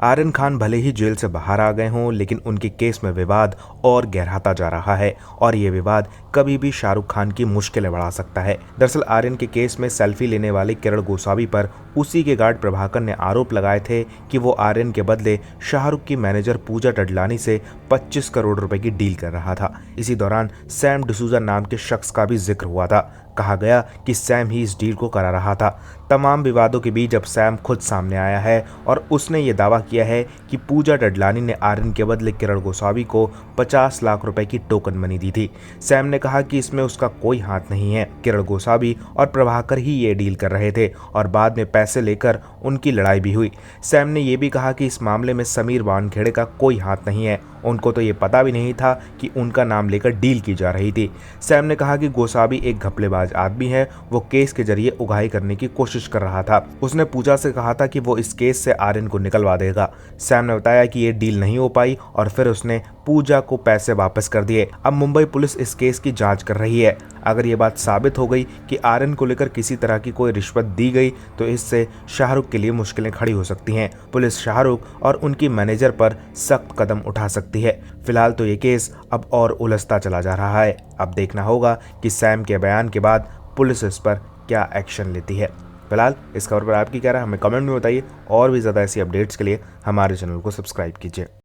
आर्यन खान भले ही जेल से बाहर आ गए हों, लेकिन उनके केस में विवाद और गहराता जा रहा है और ये विवाद कभी भी शाहरुख खान की मुश्किलें बढ़ा सकता है। दरअसल आर्यन के केस में सेल्फी लेने वाले किरण गोसावी पर उसी के गार्ड प्रभाकर ने आरोप लगाए थे कि वो आर्यन के बदले शाहरुख की मैनेजर पूजा डडलानी से 25 करोड़ रुपए की डील कर रहा था। इसी दौरान सैम डिसूजा नाम के शख्स का भी जिक्र हुआ था। कहा गया कि सैम ही इस डील को करा रहा था। तमाम विवादों के बीच अब सैम खुद सामने आया है और उसने ये दावा किया है कि पूजा डडलानी ने आर्यन के बदले किरण गोसावी को 50 लाख रुपए की टोकन मनी दी थी। सैम ने कहा कि इसमें उसका कोई हाथ नहीं है। किरण गोसावी और प्रभाकर ही ये डील कर रहे थे और बाद में पैसे लेकर उनकी लड़ाई भी हुई। सैम ने यह भी कहा कि इस मामले में समीर वानखेड़े का कोई हाथ नहीं है। उनको तो ये पता भी नहीं था कि उनका नाम लेकर डील की जा रही थी। सैम ने कहा कि गोसावी एक घपलेबाज आदमी है। वो केस के जरिए उगाही करने की कोशिश कर रहा था। उसने पूजा से कहा था कि वो इस केस से आर्यन को निकलवा देगा। सैम ने बताया कि ये डील नहीं हो पाई और फिर उसने पूजा को पैसे वापस कर दिए। अब मुंबई पुलिस इस केस की जांच कर रही है। अगर ये बात साबित हो गई कि आर्यन को लेकर किसी तरह की कोई रिश्वत दी गई तो इससे शाहरुख के लिए मुश्किलें खड़ी हो सकती हैं। पुलिस शाहरुख और उनकी मैनेजर पर सख्त कदम उठा सकती है। फिलहाल तो ये केस अब और उलझता चला जा रहा है। अब देखना होगा कि सैम के बयान के बाद पुलिस इस पर क्या एक्शन लेती है। फिलहाल इस खबर पर आपकी क्या राय हमें कमेंट में बताइए और भी ज़्यादा ऐसी अपडेट्स के लिए हमारे चैनल को सब्सक्राइब कीजिए।